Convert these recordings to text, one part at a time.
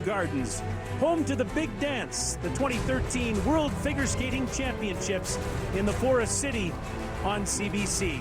Gardens, home to the big dance, the 2013 World Figure Skating Championships in the Forest City on CBC.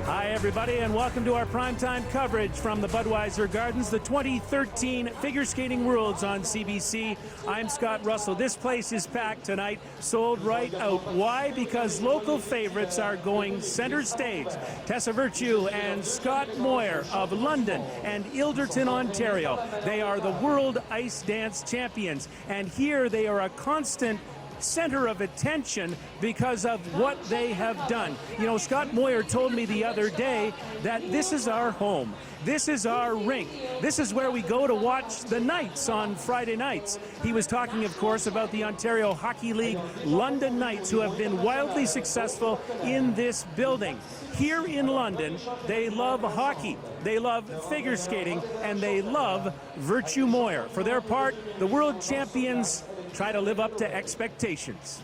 Hi, everybody, and welcome to our primetime coverage from the Budweiser Gardens, the 2013 Figure Skating Worlds on CBC. I'm Scott Russell. This place is packed tonight, sold right out. Why? Because local favorites are going center stage. Tessa Virtue and Scott Moir of London and Ilderton, Ontario. They are the World Ice Dance Champions, and here they are a constant center of attention because of what they have done. You know, Scott Moir told me the other day that this is our home. This is our rink. This is where we go to watch the Knights on Friday nights. He was talking, of course, about the Ontario Hockey League London Knights, who have been wildly successful in this building. Here in London, they love hockey, they love figure skating, and they love Virtue Moir. For their part, the world champions try to live up to expectations.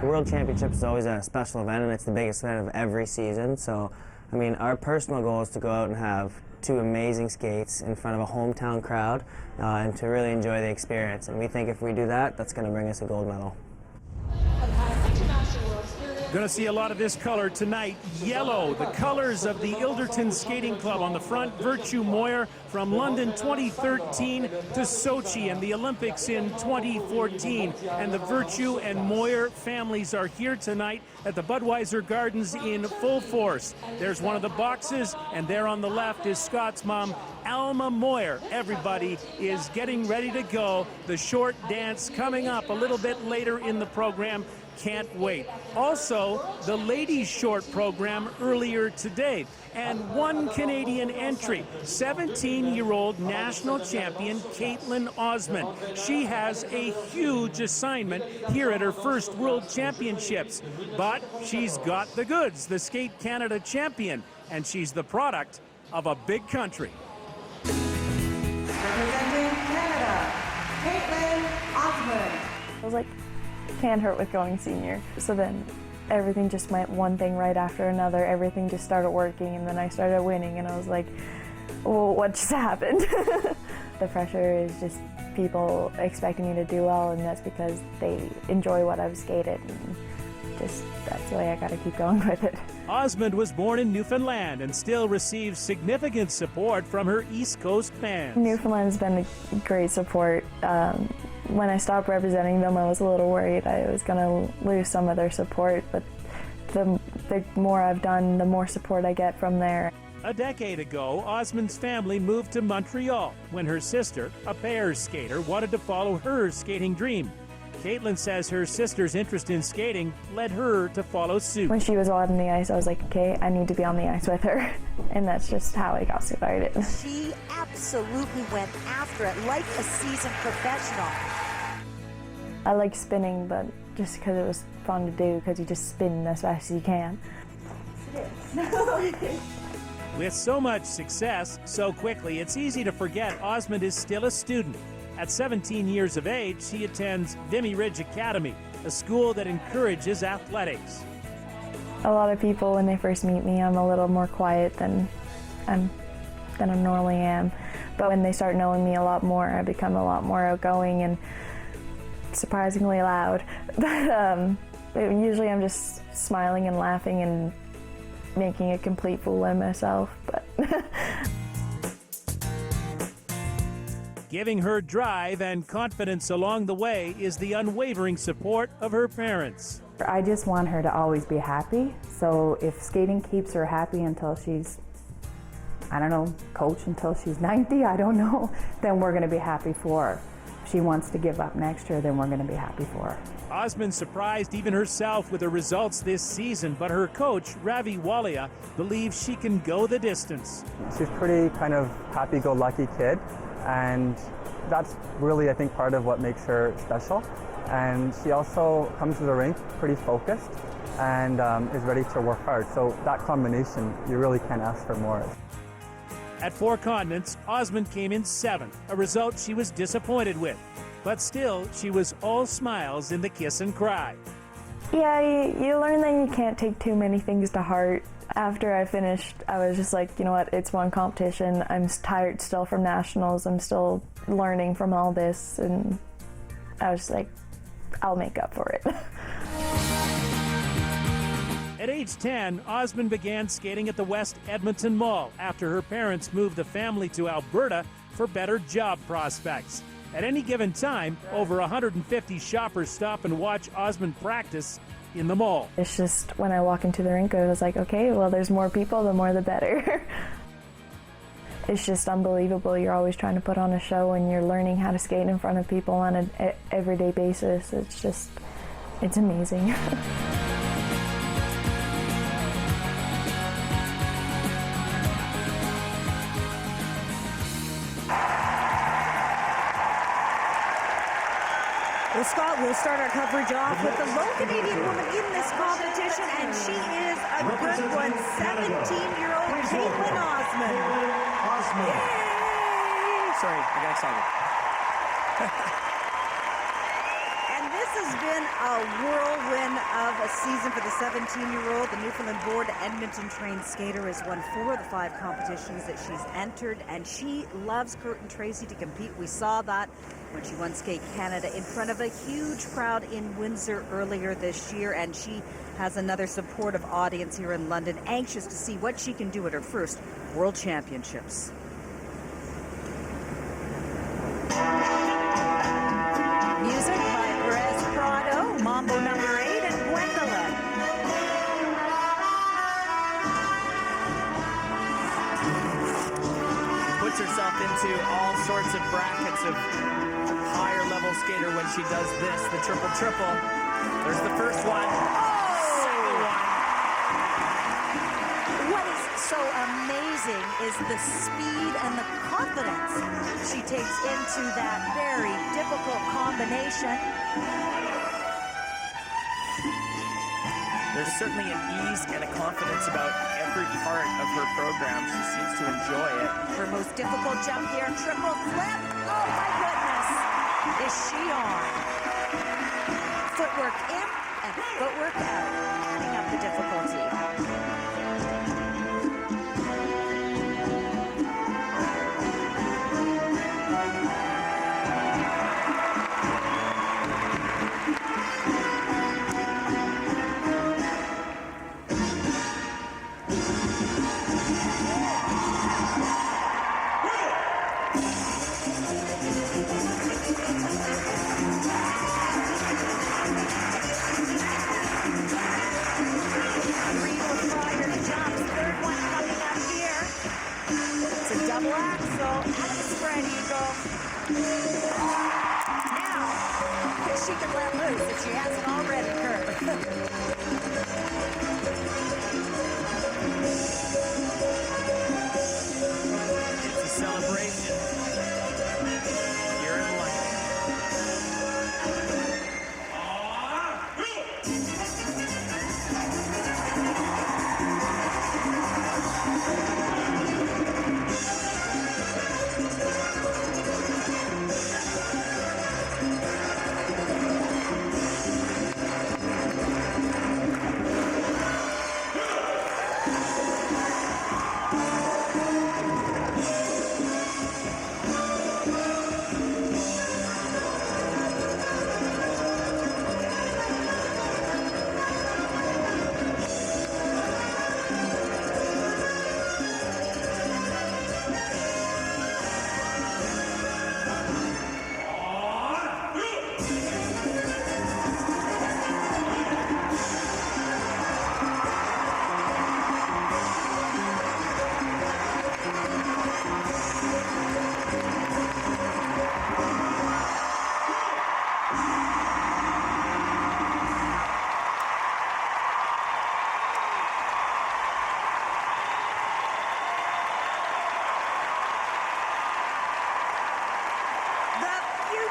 The World Championship is always a special event, and it's the biggest event of every season. So, I mean, our personal goal is to go out and have two amazing skates in front of a hometown crowd and to really enjoy the experience. And we think if we do that, that's going to bring us a gold medal. Going to see a lot of this color tonight. Yellow, the colors of the Ilderton Skating Club on the front. Virtue Moir from London 2013 to Sochi and the Olympics in 2014. And the Virtue and Moir families are here tonight at the Budweiser Gardens in full force. There's one of the boxes, and there on the left is Scott's mom, Alma Moir. Everybody is getting ready to go. The short dance coming up a little bit later in the program. Can't wait. Also, the ladies' short program earlier today. And one Canadian entry, 17-year-old national champion Caitlin Osmond. She has a huge assignment here at her first World Championships. But she's got the goods, the Skate Canada champion, and she's the product of a big country. Representing Canada, Caitlin Osmond. I was like, can't hurt with going senior. So then everything just went one thing right after another. Everything just started working, and then I started winning, and I was like, well, what just happened? The pressure is just people expecting me to do well, and that's because they enjoy what I've skated, and just that's the way I gotta keep going with it. Osmond was born in Newfoundland and still receives significant support from her East Coast fans. Newfoundland's been a great support. When I stopped representing them, I was a little worried I was going to lose some of their support, but the more I've done, the more support I get from there. A decade ago, Osmond's family moved to Montreal when her sister, a pairs skater, wanted to follow her skating dream. Caitlin says her sister's interest in skating led her to follow suit. When she was on the ice, I was like, okay, I need to be on the ice with her. And that's just how I got started. She absolutely went after it like a seasoned professional. I like spinning, but just because it was fun to do, because you just spin as fast as you can. With so much success so quickly, it's easy to forget Osmond is still a student. At 17 years of age, she attends Vimy Ridge Academy, a school that encourages athletics. A lot of people, when they first meet me, I'm a little more quiet than I normally am. But when they start knowing me a lot more, I become a lot more outgoing and surprisingly loud. But usually I'm just smiling and laughing and making a complete fool of myself. But Giving her drive and confidence along the way is the unwavering support of her parents. I just want her to always be happy. So if skating keeps her happy until she's, I don't know, coach until she's 90, I don't know, then we're going to be happy for her. If she wants to give up next year, then we're going to be happy for her. Osmond surprised even herself with her results this season, but her coach, Ravi Walia, believes she can go the distance. She's pretty kind of happy-go-lucky kid, and that's really, I think, part of what makes her special. And she also comes to the rink pretty focused and is ready to work hard. So that combination, you really can't ask for more. At Four Continents, Osmond came in 7th, a result she was disappointed with. But still, she was all smiles in the kiss and cry. yeah, you learn that you can't take too many things to heart. After I finished, I was just like, you know what, it's one competition. I'm tired still from nationals. I'm still learning from all this, and I was just like, I'll make up for it. At age 10, Osmond began skating at the West Edmonton Mall after her parents moved the family to Alberta for better job prospects. At any given time, over 150 shoppers stop and watch Osmond practice in the mall. It's just when I walk into the rink, I was like, okay, well, there's more people, the more the better. It's just unbelievable. You're always trying to put on a show, and you're learning how to skate in front of people on an everyday basis. It's amazing. Well, Scott, we'll start our coverage off with the lone Canadian woman in this competition, and she is a good one, 17-year-old Caitlin Osmond. Yay! Sorry, I got excited. And this has been a whirlwind of a season for the 17-year-old. The Newfoundland-born Edmonton-trained skater has won 4 of the 5 competitions that she's entered, and she loves Curtin Tracy to compete. We saw that when she won Skate Canada in front of a huge crowd in Windsor earlier this year, and she has another supportive audience here in London, anxious to see what she can do at her first World Championships. Music by Perez Prado, Mambo number 8, and Gwendolyn. Puts herself into all sorts of brackets of higher level skater when she does this, the triple-triple. There's the first one. Second one. What is so amazing is the speed and the confidence she takes into that very difficult combination. There's certainly an ease and a confidence about every part of her program. She seems to enjoy it. Her most difficult jump here, triple flip. Oh my goodness, is she on? Footwork in and footwork out, adding up the difficulty. Double axel, and a spread eagle. Now, she can let loose if she hasn't already, Kurt. It's a celebration here in London.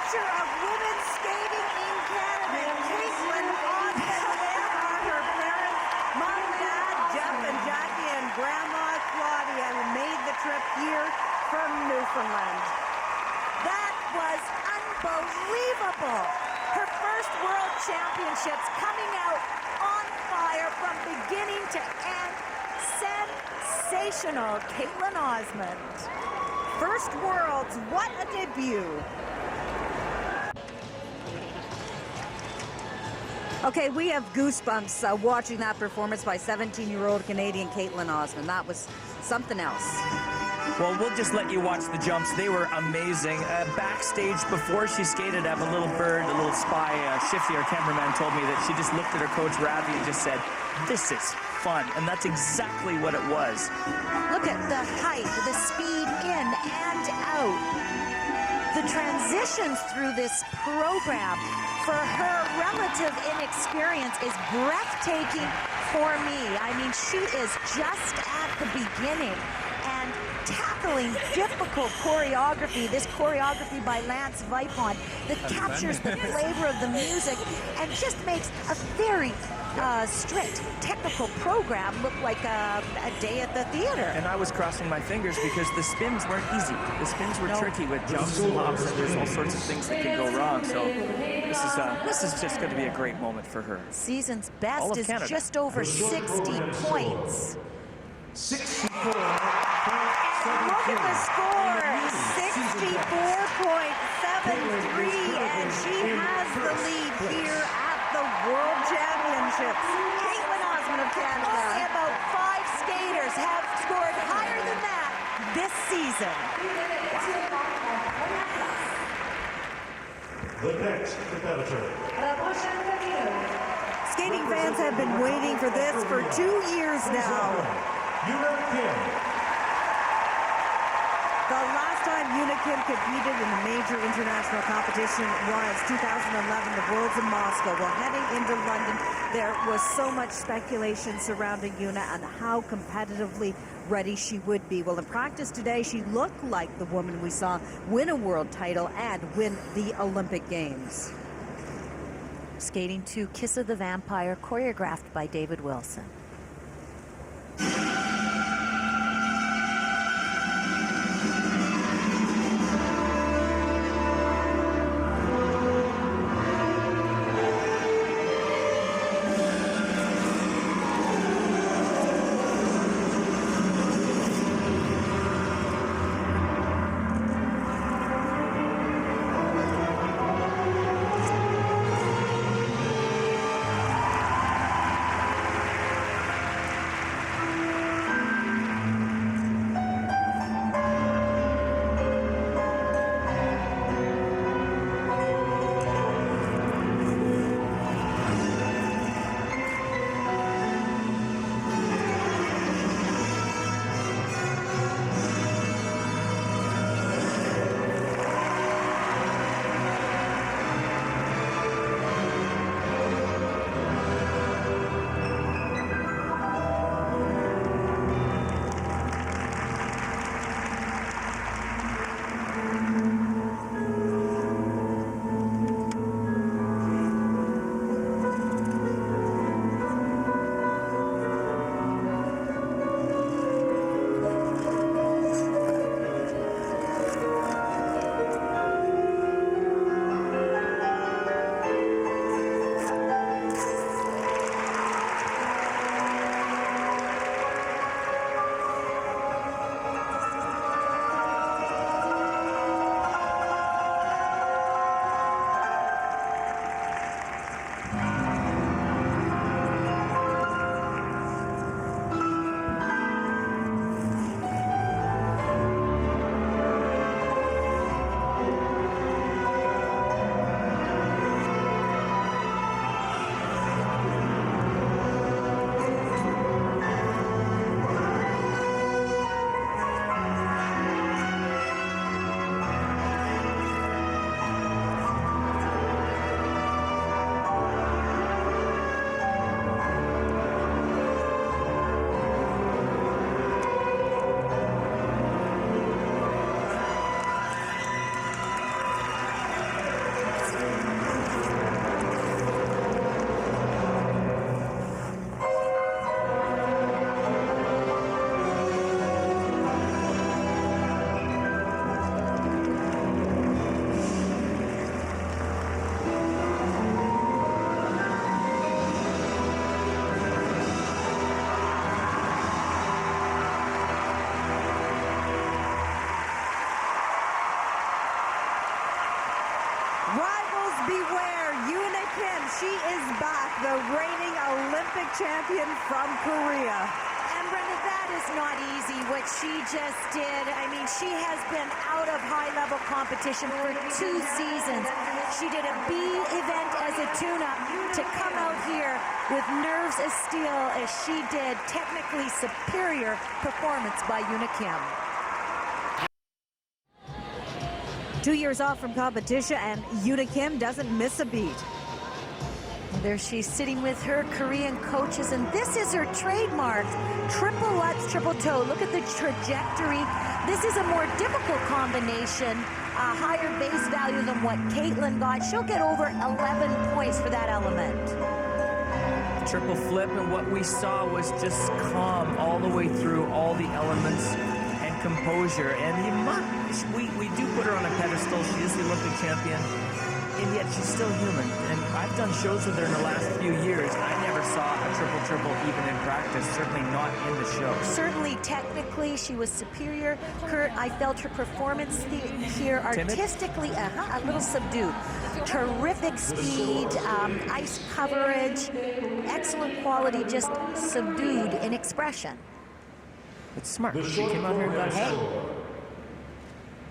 future of women's skating in Canada. Caitlin Osmond, there are her parents, Mom, Dad, Jeff and Jackie, and Grandma Claudia, who made the trip here from Newfoundland. That was unbelievable. Her first World Championships, coming out on fire from beginning to end. Sensational Caitlin Osmond. First Worlds, what a debut. Okay, we have goosebumps watching that performance by 17-year-old Canadian Caitlin Osmond. That was something else. Well, we'll just let you watch the jumps. They were amazing. Backstage, before she skated, I have a little bird, a little spy, Shifty, our cameraman, told me that she just looked at her coach, Ravi, and just said, "This is fun." And that's exactly what it was. Look at the height, the speed in and out. The transitions through this program for her relative inexperience is breathtaking for me. I mean, she is just at the beginning and tackling difficult choreography, this choreography by Lance Vipon that captures the flavor of the music and just makes a very strict technical program look like a day at the theater. And I was crossing my fingers because the spins weren't easy. The spins were tricky with jumps and hops, and there's all sorts of things that can go wrong. So this is just going to be a great moment for her. Season's best is just over 60 points. 64. And look at the score, 64.73, and she has the lead here at the World Championships. Caitlin Osmond of Canada. Only about 5 skaters have scored higher than that this season. The next competitor. Skating fans have been waiting for this for 2 years now. The last time Una Kim competed in a major international competition was 2011, the Worlds in Moscow. Well, heading into London, there was so much speculation surrounding Una and how competitively ready she would be. Well, in practice today, she looked like the woman we saw win a world title and win the Olympic Games. Skating to Kiss of the Vampire, choreographed by David Wilson. she is back, the reigning Olympic champion from Korea. And Brenda, that is not easy, what she just did. I mean, she has been out of high-level competition for 2 seasons. She did a B event as a tune-up to come out here with nerves as steel as she did. Technically superior performance by Yuna Kim. 2 years off from competition, and Yuna Kim doesn't miss a beat. There she's sitting with her Korean coaches, and this is her trademark. Triple lutz, triple toe. Look at the trajectory. This is a more difficult combination, a higher base value than what Caitlin got. She'll get over 11 points for that element. Triple flip, and what we saw was just calm all the way through all the elements and composure. And we do put her on a pedestal. She is the Olympic champion. And yet she's still human. And I've done shows with her in the last few years. I never saw a triple-triple even in practice, certainly not in the show. Certainly, technically, she was superior. Kurt, I felt her performance here artistically a little subdued. Terrific speed, ice coverage, excellent quality, just subdued in expression. It's smart. She came out here and got it.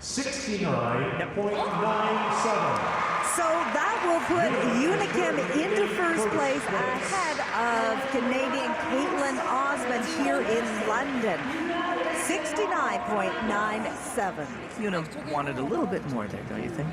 69.97. So that will put Yuna Kim into first place ahead of Canadian Caitlin Osmond here in London. 69.97. Yuna wanted a little bit more there, don't you think?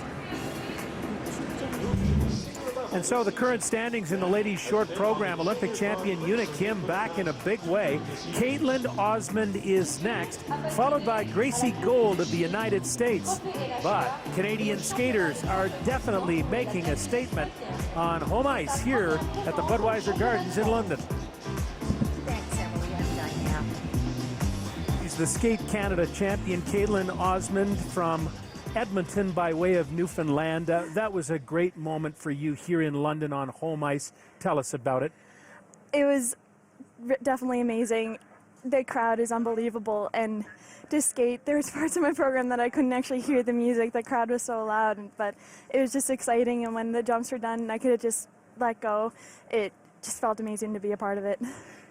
And so the current standings in the ladies short program, Olympic champion Yuna Kim back in a big way. Caitlin Osmond is next, followed by Gracie Gold of the United States. But Canadian skaters are definitely making a statement on home ice here at the Budweiser Gardens in London. Thanks, Emily. I'm done now. She's the Skate Canada champion, Caitlin Osmond from Edmonton by way of Newfoundland. That was a great moment for you here in London on home ice. Tell us about it. It was definitely amazing. The crowd is unbelievable, and to skate, there was parts of my program that I couldn't actually hear the music. The crowd was so loud, but it was just exciting, and when the jumps were done, I could have just let go. It just felt amazing to be a part of it.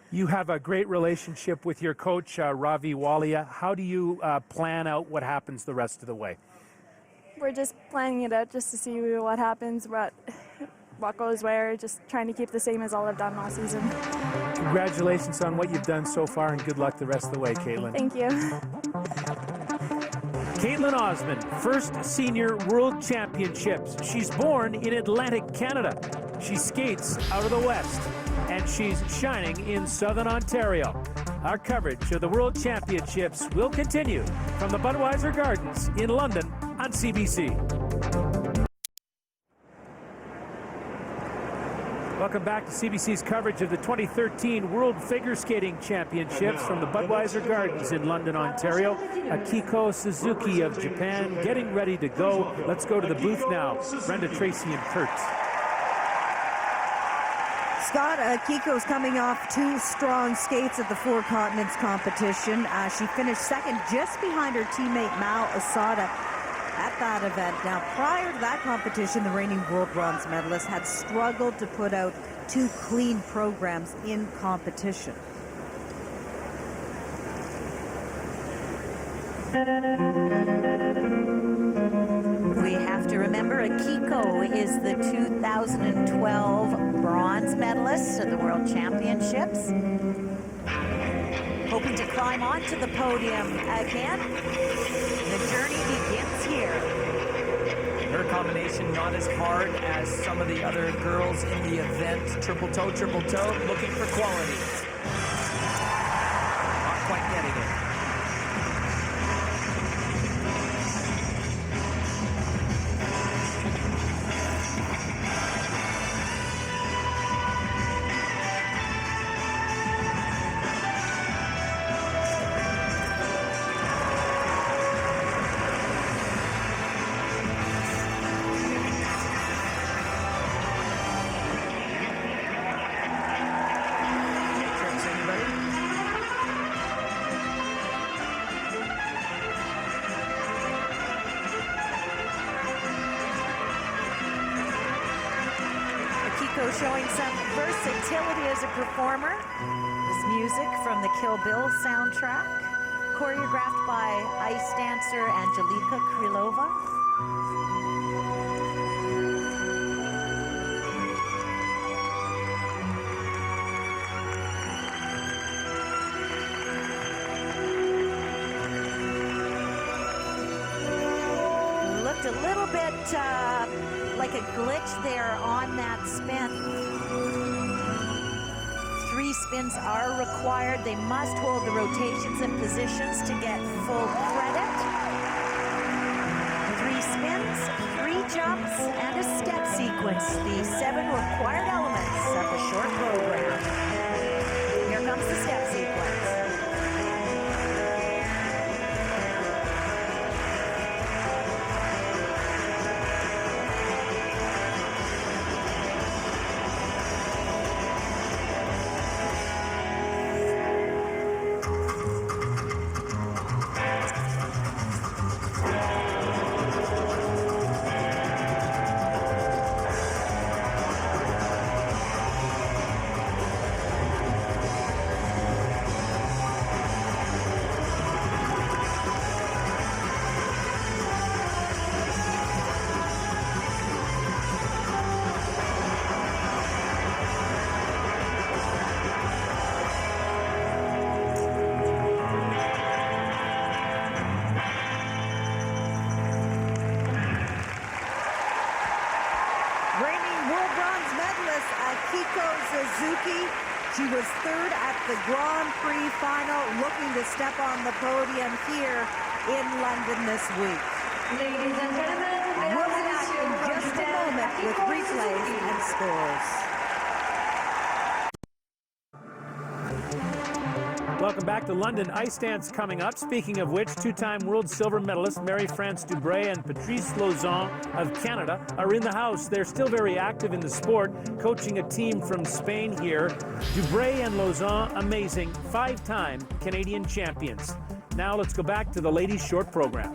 You have a great relationship with your coach, Ravi Walia. How do you plan out what happens the rest of the way? We're just planning it out just to see what happens, what goes where, just trying to keep the same as all I've done all season. Congratulations on what you've done so far, and good luck the rest of the way, Caitlin. Thank you. Caitlin Osmond, first senior world championships. She's born in Atlantic Canada. She skates out of the West, and she's shining in Southern Ontario. Our coverage of the World Championships will continue from the Budweiser Gardens in London on CBC. Welcome back to CBC's coverage of the 2013 World Figure Skating Championships from the Budweiser Gardens in London, Ontario. Akiko Suzuki of Japan getting ready to go. Let's go to the booth now. Brenda, Tracy, and Kurt. Scott, Akiko's coming off 2 strong skates at the Four Continents competition. She finished second just behind her teammate Mao Asada at that event. Now, prior to that competition, the reigning world bronze medalist had struggled to put out 2 clean programs in competition. We have to remember Akiko is the 2012 bronze medalist at the World Championships. Hoping to climb onto the podium again. The journey begins here. Her combination not as hard as some of the other girls in the event. Triple toe, looking for quality. Not quite getting it. So showing some versatility as a performer. This music from the Kill Bill soundtrack, choreographed by ice dancer Angelika Krylova. Looked a little bit like a glitch there on that spin. 3 spins are required. They must hold the rotations and positions to get full credit. 3 spins, 3 jumps, and a step sequence. The 7 required elements of the short program. Here comes the step sequence. She was 3rd at the Grand Prix final, looking to step on the podium here in London this week. Ladies and gentlemen, we'll be back in just a moment with replays and scores. Welcome back to London. Ice dance coming up. Speaking of which, 2-time world silver medalist Marie-France Dubreuil and Patrice Lauzon of Canada are in the house. They're still very active in the sport, coaching a team from Spain here. Dubreuil and Lauzon, amazing, 5-time Canadian champions. Now let's go back to the ladies' short program.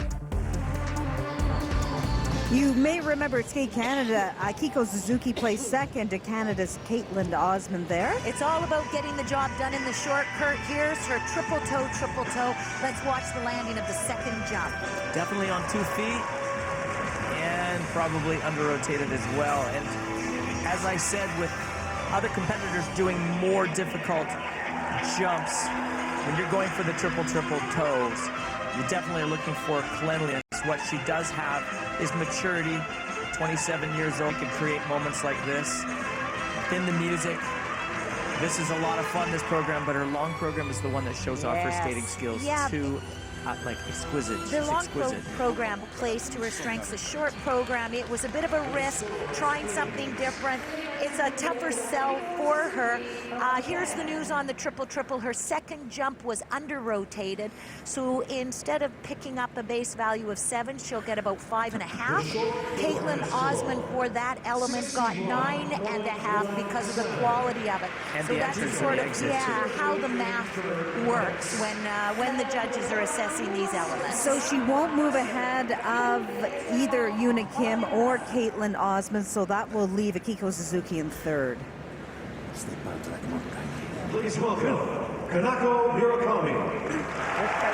You may remember at Skate Canada, Kiko Suzuki placed 2nd to Canada's Caitlin Osmond there. It's all about getting the job done in the short. Kurt, here's her triple toe, triple toe. Let's watch the landing of the 2nd jump. Definitely on 2 feet and probably under-rotated as well. And as I said, with other competitors doing more difficult jumps, when you're going for the triple toes, you definitely are looking for cleanliness. What she does have is maturity. 27 years old, can create moments like this. In the music, this is a lot of fun, this program, but her long program is the one that shows off her skating skills. Yeah. Like exquisite. The She's long exquisite. program plays to her strengths. The short program, it was a bit of a risk, trying something different. It's a tougher sell for her. Here's the news on the triple. Her 2nd jump was under-rotated, so instead of picking up a base value of 7, she'll get about 5.5. Caitlin Osmond for that element got 9.5 because of the quality of it. And so the that's entrance sort and the of exit, too. how the math works when the judges are assessing these elements. So she won't move ahead of either Yuna Kim or Caitlin Osmond, so that will leave Akiko Suzuki in 3rd. Please welcome Kanako Murakami.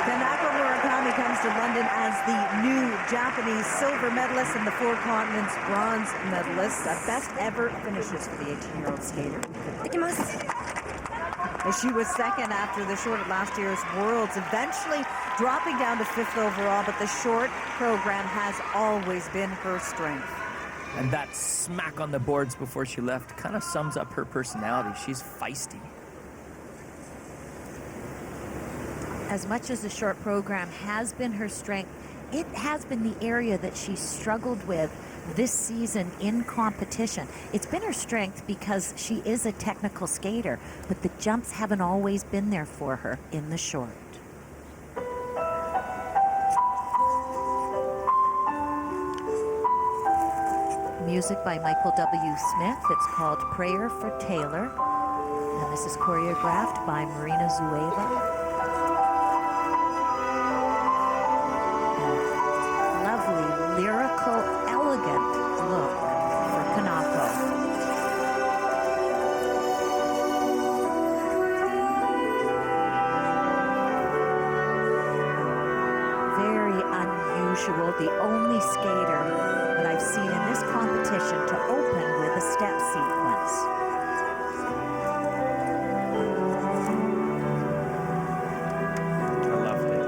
Kanako Murakami comes to London as the new Japanese silver medalist and the 4 continents bronze medalist. The best ever finishes for the 18-year-old skater. She was 2nd after the short at last year's Worlds, eventually dropping down to 5th overall, but the short program has always been her strength. And that smack on the boards before she left kind of sums up her personality. She's feisty. As much as the short program has been her strength, it has been the area that she struggled with this season in competition. It's been her strength because she is a technical skater, but the jumps haven't always been there for her in the short. Music by Michael W. Smith. It's called Prayer for Taylor. And this is choreographed by Marina Zueva. Lyrical, elegant look for Kanako. unusual, the only skater that I've seen in this competition to open with a step sequence. I loved it.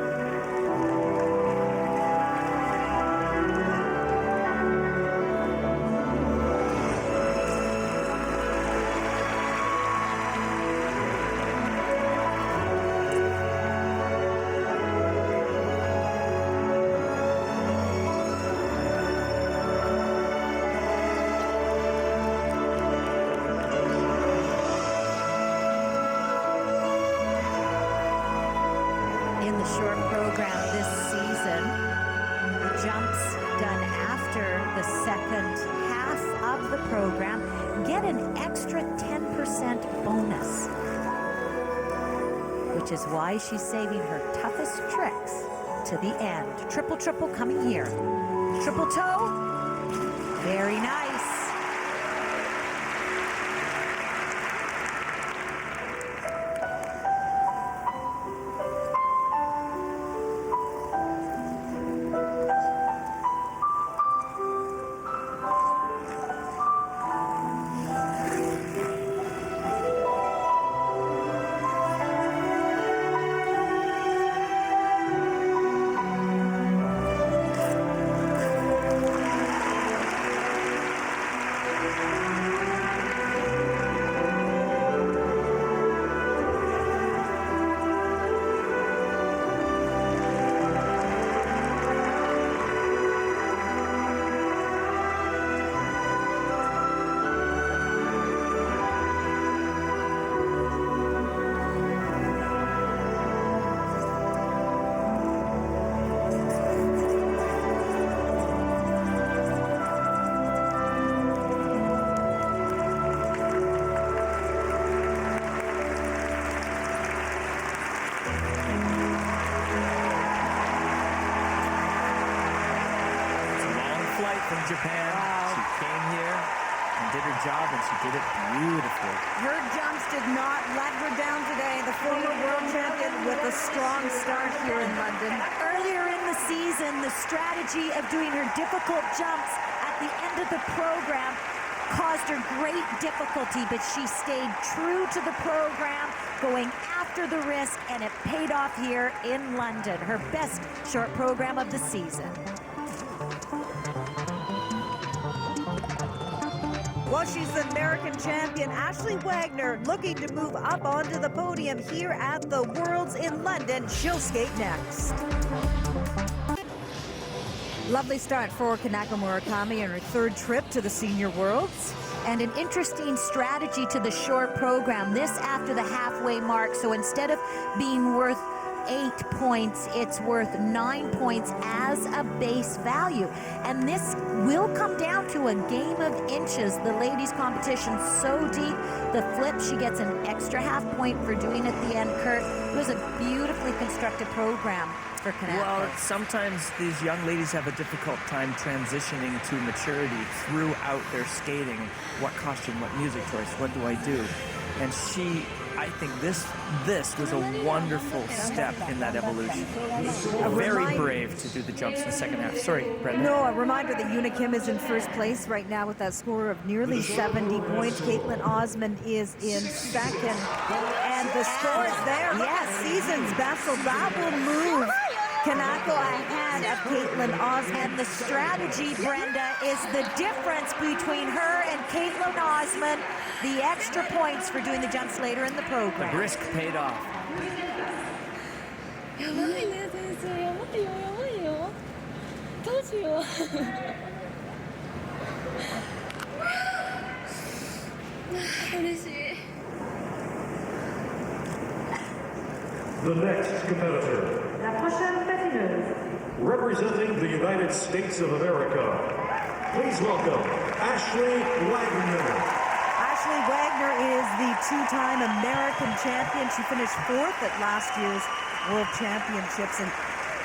In the short program this season, the jumps done after the second half of the program get an extra 10% bonus, which is why she's saving her toughest tricks to the end. Triple, triple coming here. Triple toe, very nice. From Japan. Wow. She came here and did her job, and she did it beautifully. Her jumps did not let her down today. The former world champion with a strong start here in London. Earlier in the season, the strategy of doing her difficult jumps at the end of the program caused her great difficulty, but she stayed true to the program, going after the risk, and it paid off here in London. Her best short program of the season. Well, she's the American champion, Ashley Wagner, looking to move up onto the podium here at the Worlds in London. She'll skate next. Lovely start for Kanako Murakami in her third trip to the Senior Worlds. And an interesting strategy to the short program, this after the halfway mark. So instead of being worth 8 points, it's worth 9 points as a base value. And this will come down to a game of inches. The ladies' competition so deep. The flip, she gets an extra half point for doing at the end, Kurt. It was a beautifully constructed program for Kanako. Well, sometimes these young ladies have a difficult time transitioning to maturity throughout their skating. What costume, what music choice, what do I do? And she, I think this was a wonderful step in that evolution. Very brave to do the jumps in the second half. Sorry, Brenda. No, a reminder that Una Kim is in first place right now with that score of nearly 70 points. Caitlin Osmond is in second. And the score is there. Yes, season's best, so that will move Kanako ahead of Caitlin Osmond. And the strategy, Brenda, is the difference between her and Caitlin Osmond. The extra points for doing the jumps later in the program. The risk paid off. The next competitor, representing the United States of America, please welcome Ashley Wagner. Ashley Wagner is the two-time American champion. She finished fourth at last year's World Championships. And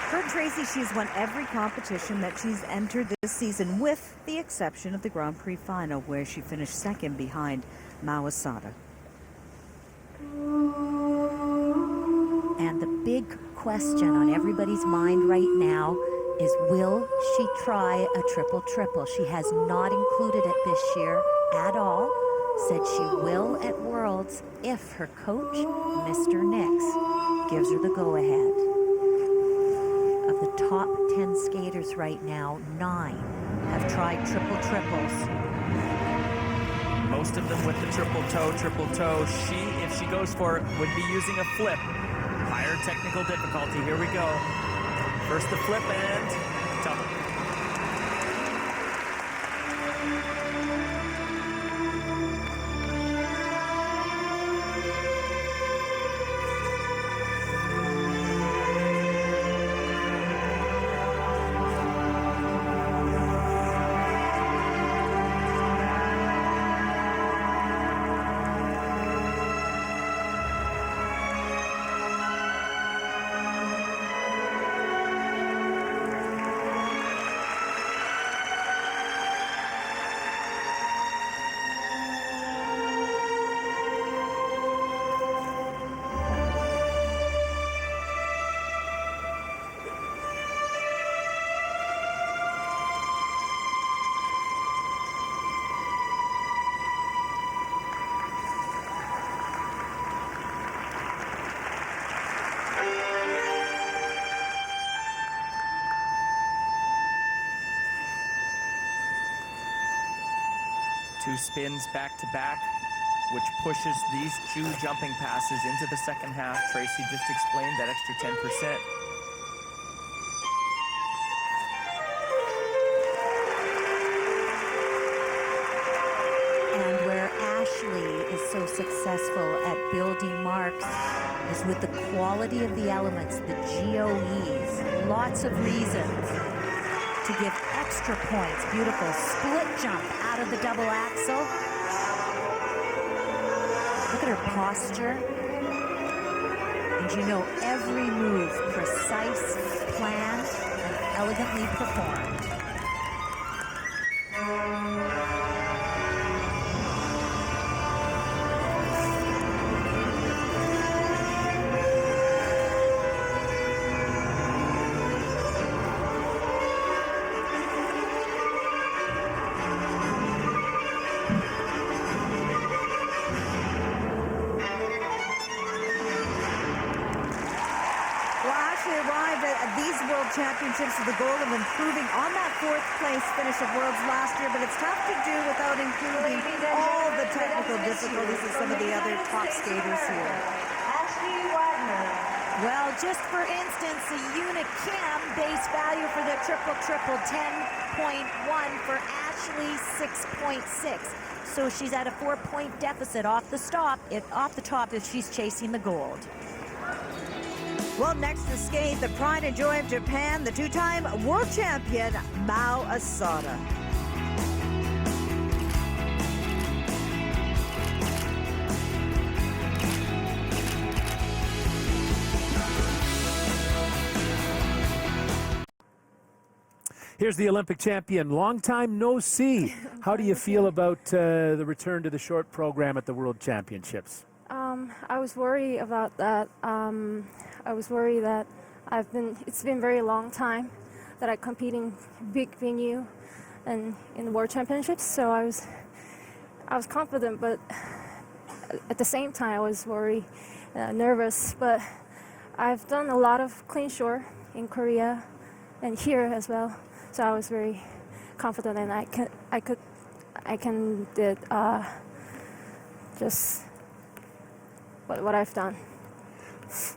for Tracy, she's won every competition that she's entered this season, with the exception of the Grand Prix final, where she finished second behind Mao Asada. And the big question on everybody's mind right now is, will she try a triple-triple? She has not included it this year at all. Said she will at Worlds if her coach, Mr. Nix, gives her the go-ahead. Of the top 10 skaters right now, 9 have tried triple-triples. Most of them with the triple toe. She, if she goes for it, would be using a flip. Higher technical difficulty. Here we go. First the flip and tumble. Two spins back to back, which pushes these 2 jumping passes into the second half. Tracy just explained that extra 10%. And where Ashley is so successful at building marks is with the quality of the elements, the GOEs. Lots of reasons to give extra points. Beautiful split jump out of the double axel. Look at her posture. And you know every move precise, planned, and elegantly performed. Championships with the goal of improving on that 4th place finish of Worlds last year, but it's tough to do without including all the technical difficulties of some of the other top skaters here. Well, just for instance, the Unicam base value for the triple-triple 10.1, for Ashley 6.6. So she's at a 4-point deficit off the top if she's chasing the gold. Well, next to skate, the pride and joy of Japan, the 2-time world champion, Mao Asada. Here's the Olympic champion. Long time no see. How do you feel about the return to the short program at the World Championships? I was worried about that. I was worried that it's been a very long time that I compete in big venue and in the World Championships. So I was confident, but at the same time I was worried, nervous. But I've done a lot of clean shore in Korea and here as well. So I was very confident, and I can did just what I've done.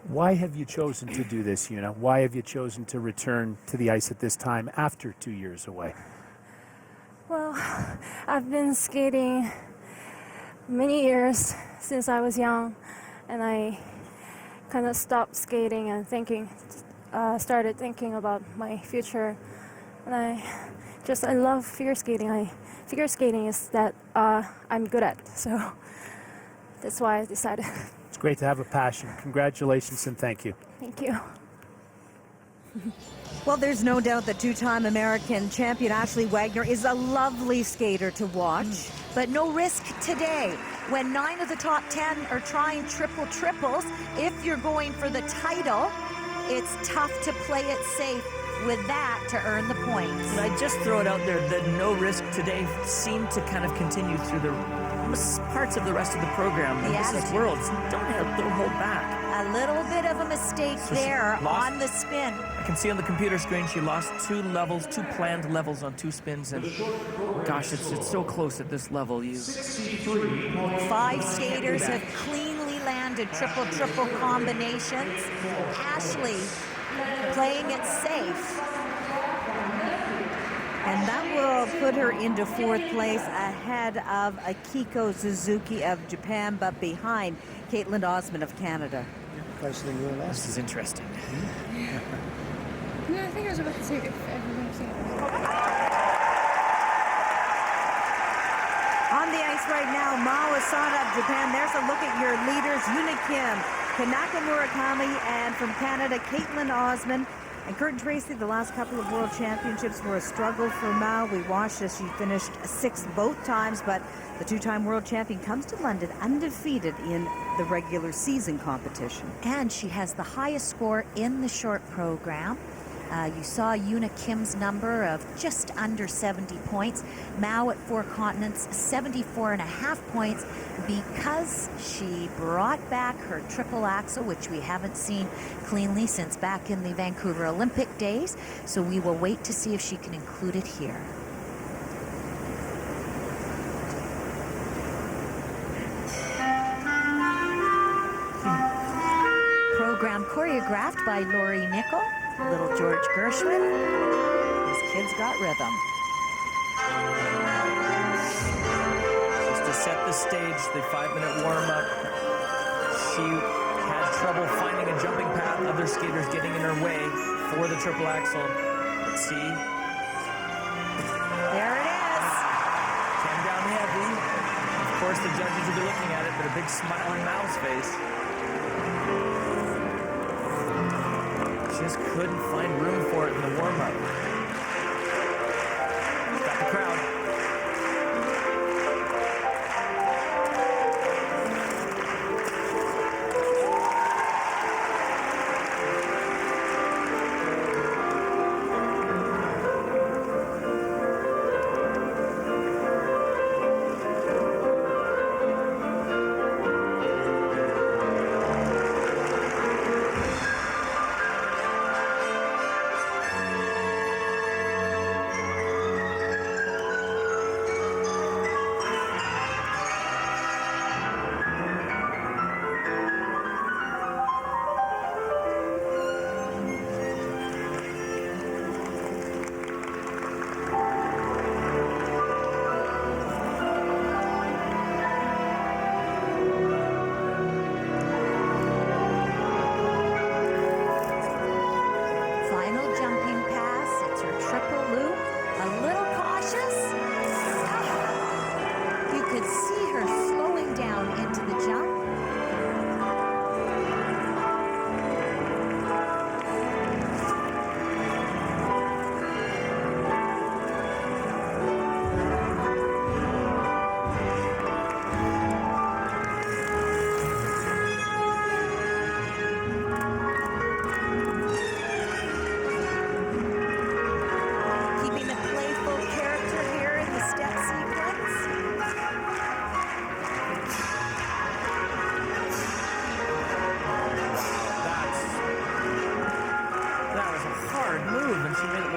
Why have you chosen to do this, Una? Why have you chosen to return to the ice at this time after 2 years away? Well, I've been skating many years since I was young, and I kind of stopped skating and started thinking about my future. And I love figure skating. Figure skating is that I'm good at, so that's why I decided. It's great to have a passion. Congratulations and thank you. Thank you. Well, there's no doubt that 2-time American champion Ashley Wagner is a lovely skater to watch. But no risk today. When 9 of the top 10 are trying triple-triples, if you're going for the title, it's tough to play it safe. with that to earn the points. And I just throw it out there, the no risk today seemed to kind of continue through the parts of the rest of the program. And this is Worlds. Don't hold back. A little bit of a mistake there on the spin. I can see on the computer screen she lost 2 levels, 2 planned levels on 2 spins, and gosh, it's so close at this level. 5 skaters have cleanly landed triple combinations. Ashley playing it safe. And that will put her into 4th place ahead of Akiko Suzuki of Japan, but behind Caitlin Osmond of Canada. This is interesting. No, I think I was about to say if everyone's seen it. On the ice right now, Mao Asada of Japan. There's a look at your leaders, Yuna Kim, Kanaka Murakami, and from Canada, Caitlin Osmond. And Curtin Tracy, the last couple of World Championships were a struggle for Mao. We watched as she finished 6th both times, but the 2-time world champion comes to London undefeated in the regular season competition. And she has the highest score in the short program. You saw Yuna Kim's number of just under 70 points. Mao at 4 continents, 74.5 points, because she brought back her triple axel, which we haven't seen cleanly since back in the Vancouver Olympic days. So we will wait to see if she can include it here. Program choreographed by Lori Nickel. Little George Gershwin. These kids got rhythm. Just to set the stage, the 5-minute warm-up, she had trouble finding a jumping path, other skaters getting in her way for the triple axel. Let's see. There it is. Came down heavy. Of course, the judges will be looking at it, but a big smile on Mao's face. Just couldn't find room for it in the warm-up. Got the crowd.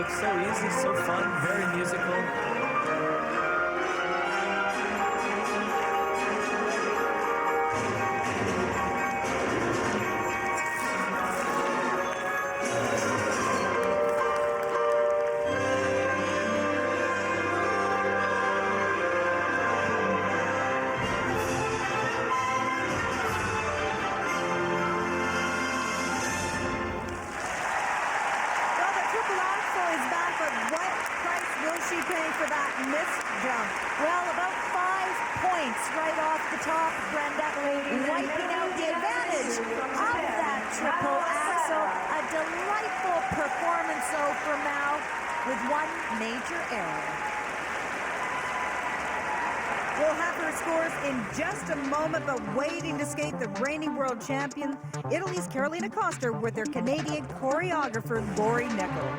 So easy, so fun, very musical. Well, about 5 points right off the top, Brenda, wiping out the advantage of that triple axel. A delightful performance, though, for Mao, with one major error. We'll have her scores in just a moment, but waiting to skate the reigning world champion, Italy's Carolina Costa with their Canadian choreographer, Lori Nickel.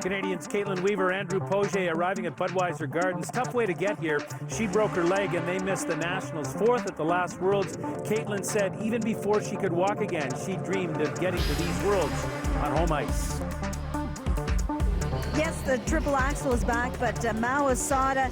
Canadians Caitlin Weaver, Andrew Pogier arriving at Budweiser Gardens. Tough way to get here. She broke her leg and they missed the Nationals. Fourth at the last Worlds. Caitlin said even before she could walk again, she dreamed of getting to these Worlds on home ice. Yes, the triple axel is back, but Mao Asada,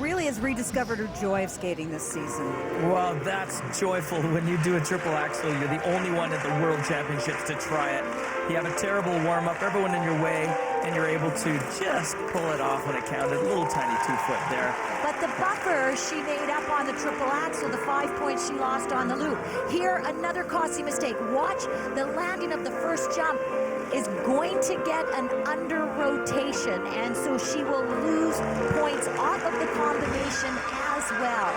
really has rediscovered her joy of skating this season. Well, that's joyful. When you do a triple axel, you're the only one at the World Championships to try it. You have a terrible warm-up, everyone in your way, and you're able to just pull it off when it counted. A little tiny 2-foot there. But the buffer she made up on the triple axel, the 5 points she lost on the loop. Here, another costly mistake. Watch the landing of the first jump is going to get an under rotation, and so she will lose points off of the combination as well.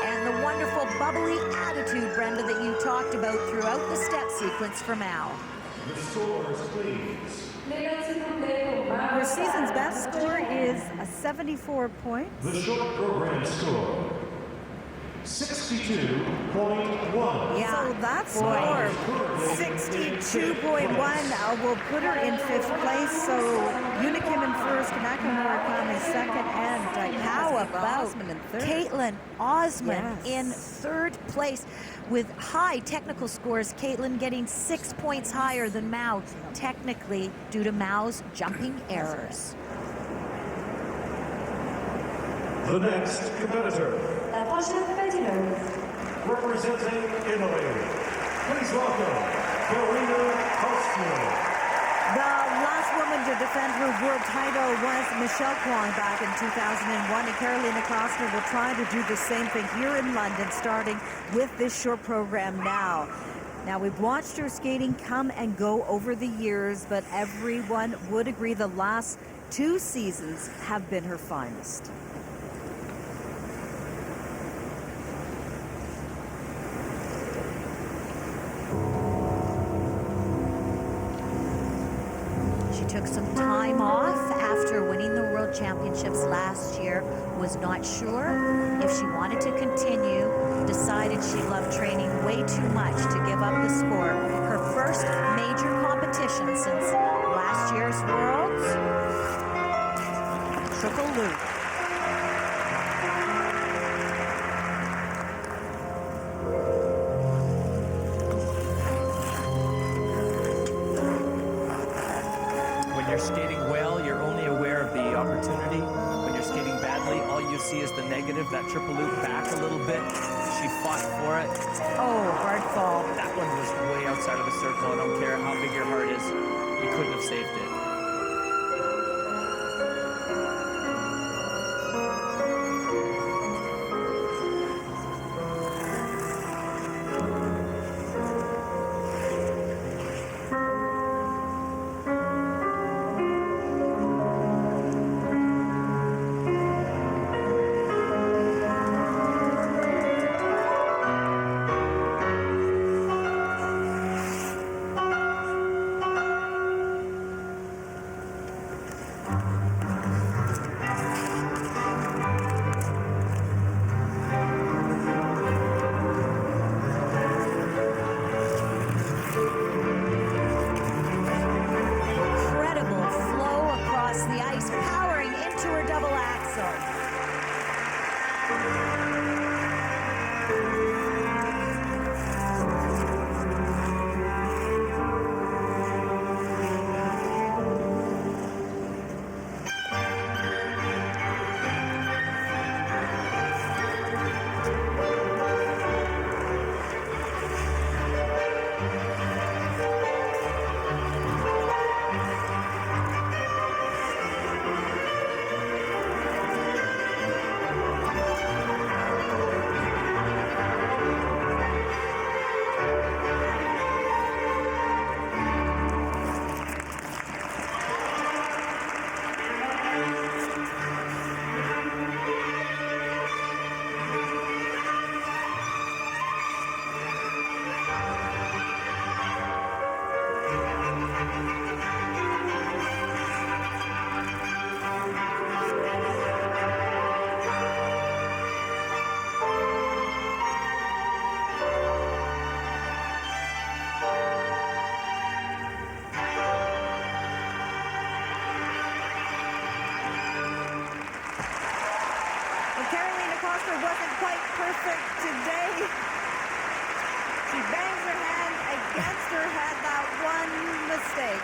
And the wonderful bubbly attitude, Brenda, that you talked about throughout the step sequence for Mao. The scores, please. Her season's best score is a 74 points. The short program score, 62.1. Yeah, so that score, 62.1, will put her in 5th place. So Unikim in first, Kanaka Murakami second, and how about Osman in third? Caitlin Osman Yes. in 3rd place with high technical scores. Caitlin getting 6 points higher than Mao, technically due to Mao's jumping errors. The next competitor, representing Italy, please welcome Carolina Costa. The last woman to defend her world title was Michelle Kwong back in 2001, and Carolina Costa will try to do the same thing here in London, starting with this short program now. Now, we've watched her skating come and go over the years, but everyone would agree the last 2 seasons have been her finest. Took some time off after winning the World Championships last year, was not sure if she wanted to continue, decided she loved training way too much to give up the sport. Her first major competition since last year's Worlds, triple loop. You're skating well, you're only aware of the opportunity. When you're skating badly, all you see is the negative. That triple loop back a little bit. She fought for it. Oh, hard fall. That one was way outside of the circle. I don't care how big your heart is. You couldn't have saved it. perfect today. She bangs her hand against her head, that one mistake.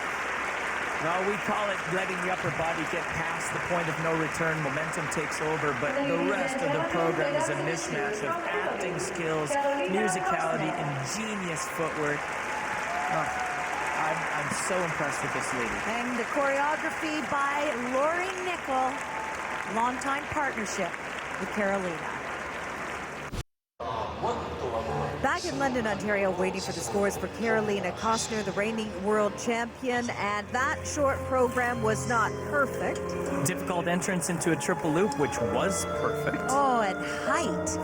Well, we call it letting the upper body get past the point of no return. Momentum takes over, but the rest of the program is a mismatch of acting skills, musicality, ingenious footwork. I'm so impressed with this lady. And the choreography by Lori Nickel, longtime partnership with Carolina. Back in London, Ontario, waiting for the scores for Carolina Kostner, the reigning world champion, and that short program was not perfect. Difficult entrance into a triple loop, which was perfect. Oh, and height.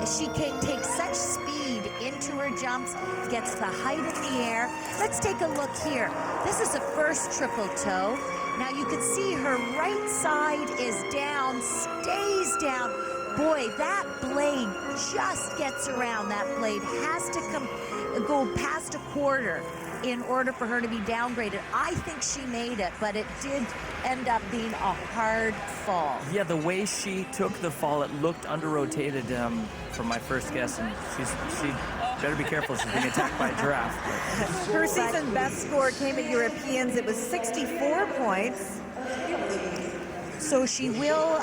She takes such speed into her jumps, gets the height in the air. Let's take a look here. This is a first triple toe. Now you can see her right side is down, stays down. Boy, that blade just gets around. That blade has to go past a quarter in order for her to be downgraded. I think she made it, but it did end up being a hard fall. Yeah, the way she took the fall, it looked under-rotated from my first guess, and she better be careful. She's being attacked by a giraffe. Her season best score came at Europeans. It was 64 points. So she will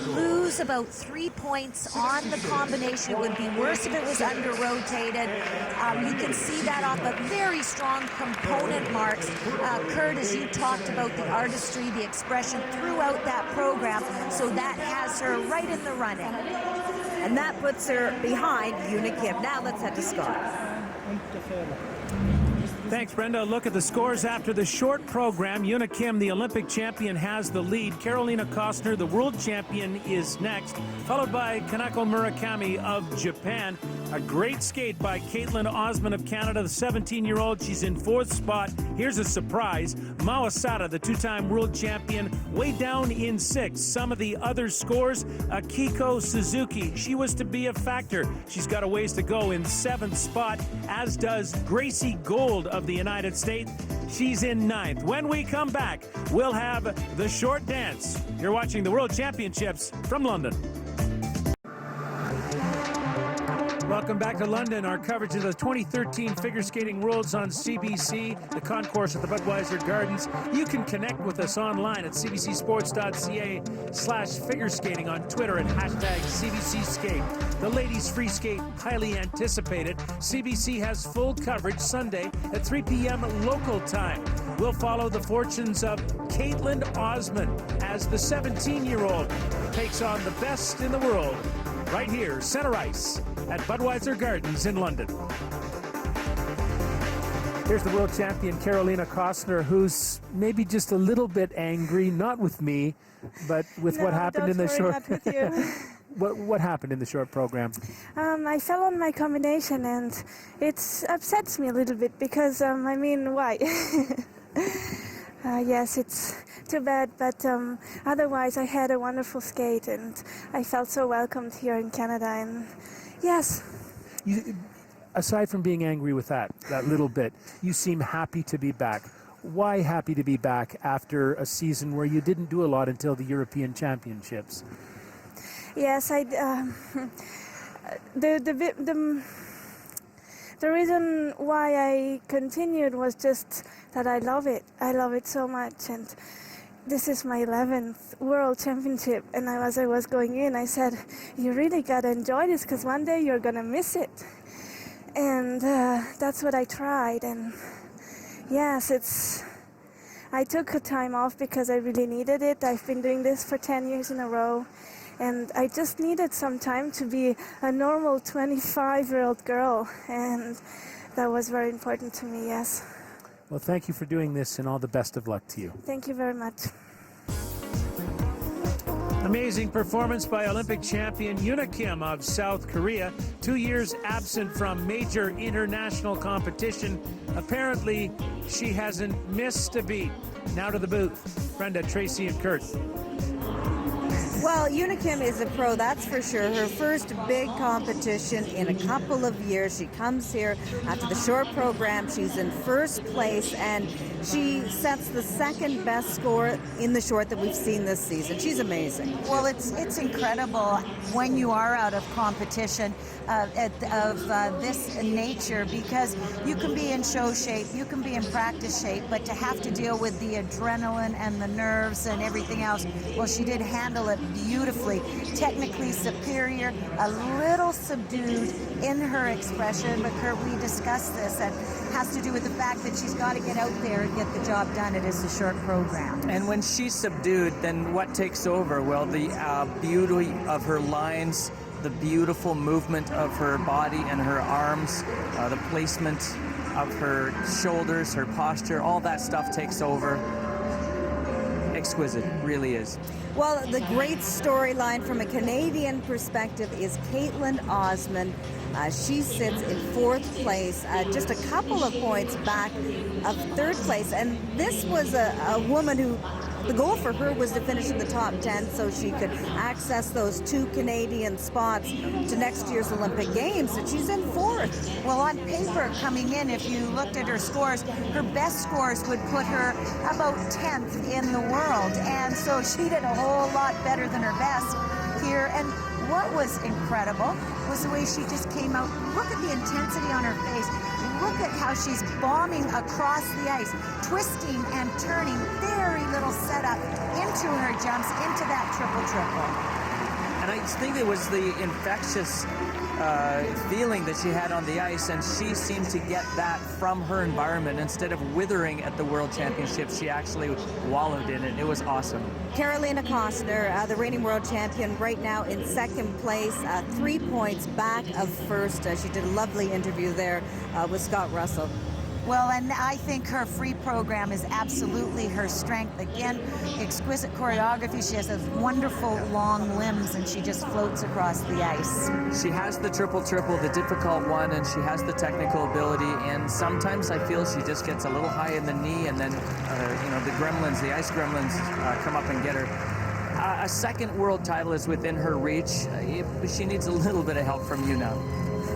lose about 3 points on the combination. It would be worse if it was under-rotated. You can see that off of very strong component marks. Kurt, as you talked about the artistry, the expression throughout that program, so that has her right in the running. And that puts her behind Una Kim. Now let's head to Scott. Thanks, Brenda. Look at the scores after the short program. Una Kim, the Olympic champion, has the lead. Carolina Kostner, the world champion, is next, followed by Kanako Murakami of Japan. A great skate by Caitlin Osman of Canada, the 17-year-old. She's in fourth spot. Here's a surprise. Mawasada, the two-time world champion, way down in sixth. Some of the other scores, Akiko Suzuki. She was to be a factor. She's got a ways to go in seventh spot, as does Gracie Gold of the United States. She's in ninth. When we come back, we'll have the short dance. You're watching the World Championships from London. Welcome back to London. Our coverage of the 2013 Figure Skating Worlds on CBC, the concourse at the Budweiser Gardens. You can connect with us online at cbcsports.ca/figureskating, on Twitter at #CBCSkate. The ladies' free skate, highly anticipated. CBC has full coverage Sunday at 3 p.m. local time. We'll follow the fortunes of Caitlin Osman as the 17-year-old takes on the best in the world right here, center ice, at Budweiser Gardens in London. Here's the world champion, Carolina Kostner, who's maybe just a little bit angry, not with me, but with what happened in the short... Not with you. What happened in the short program? I fell on my combination and it upsets me a little bit because, I mean, why? Yes, it's too bad, but otherwise I had a wonderful skate and I felt so welcomed here in Canada, and yes. Aside from being angry with that little bit, you seem happy to be back. Why happy to be back after a season where you didn't do a lot until the European Championships? Yes, the reason why I continued was just that I love it. I love it so much, and this is my 11th World Championship, and as I was going in, I said, you really gotta enjoy this, because one day you're gonna miss it. And that's what I tried, and yes, I took a time off because I really needed it. I've been doing this for 10 years in a row, and I just needed some time to be a normal 25-year-old girl, and that was very important to me, yes. Well, thank you for doing this, and all the best of luck to you. Thank you very much. Amazing performance by Olympic champion Una Kim of South Korea. 2 years absent from major international competition. Apparently, she hasn't missed a beat. Now to the booth. Brenda, Tracy, and Kurt. Well, Unikim is a pro, that's for sure. Her first big competition in a couple of years. She comes here after the short program. She's in first place, and she sets the second best score in the short that we've seen this season. She's amazing. Well, it's incredible when you are out of competition of this nature, because you can be in show shape, you can be in practice shape, but to have to deal with the adrenaline and the nerves and everything else, well, she did handle it beautifully. Technically superior, a little subdued in her expression, but Kurt, we discussed this, and has to do with the fact that she's got to get out there and get the job done. It is a short program. And when she's subdued, then what takes over? Well, the beauty of her lines, the beautiful movement of her body and her arms, the placement of her shoulders, her posture, all that stuff takes over. Exquisite, really is. Well, the great storyline from a Canadian perspective is Caitlin Osmond. She sits in fourth place, just a couple of points back of third place. And this was a woman who, the goal for her was to finish in the top 10 so she could access those 2 Canadian spots to next year's Olympic Games, and she's in fourth. Well, on paper coming in, if you looked at her scores, her best scores would put her about 10th in the world. And so she did a whole lot better than her best here. And what was incredible was the way she just came out. Look at the intensity on her face. Look at how she's bombing across the ice, twisting and turning, very little setup into her jumps, into that triple-triple. And I think it was the infectious feeling that she had on the ice, and she seemed to get that from her environment. Instead of withering at the World Championships, she actually wallowed in it. It was awesome. Carolina Costner, the reigning world champion, right now in second place, 3 points back of first. She did a lovely interview there with Scott Russell. Well, and I think her free program is absolutely her strength. Again, exquisite choreography. She has those wonderful long limbs, and she just floats across the ice. She has the triple-triple, the difficult one, and she has the technical ability. And sometimes I feel she just gets a little high in the knee, and then, the gremlins, the ice gremlins, come up and get her. A second world title is within her reach. She needs a little bit of help from you now.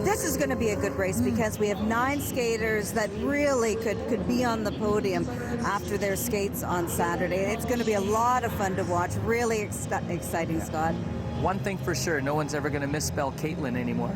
This is going to be a good race because we have 9 skaters that really could be on the podium after their skates on Saturday. It's going to be a lot of fun to watch. Really exciting, Scott. One thing for sure, no one's ever going to misspell Caitlin anymore.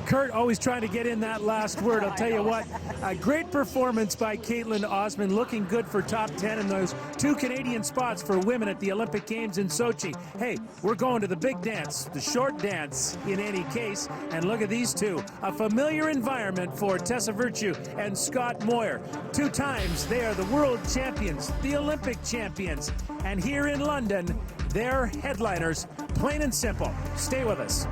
Kurt always trying to get in that last word. I'll tell you what, a great performance by Caitlin Osmond, looking good for top 10 in those 2 Canadian spots for women at the Olympic Games in Sochi. Hey, we're going to the big dance, the short dance in any case, and look at these two. A familiar environment for Tessa Virtue and Scott Moir. 2 times they are the world champions, the Olympic champions, and here in London, they're headliners, plain and simple. Stay with us.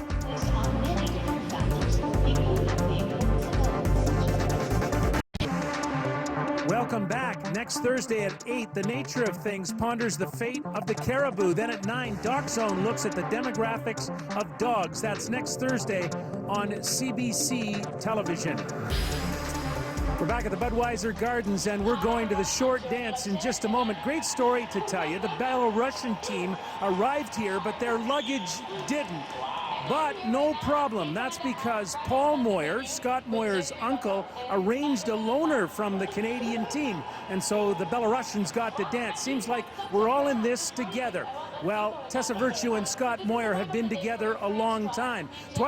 Welcome back. Next Thursday at 8, The Nature of Things ponders the fate of the caribou. Then at 9, Doc Zone looks at the demographics of dogs. That's next Thursday on CBC television. We're back at the Budweiser Gardens, and we're going to the short dance in just a moment. Great story to tell you. The Belarusian team arrived here, but their luggage didn't. But no problem. That's because Paul Moir, Scott Moir's uncle, arranged a loaner from the Canadian team. And so the Belarusians got to dance. Seems like we're all in this together. Well, Tessa Virtue and Scott Moir have been together a long time.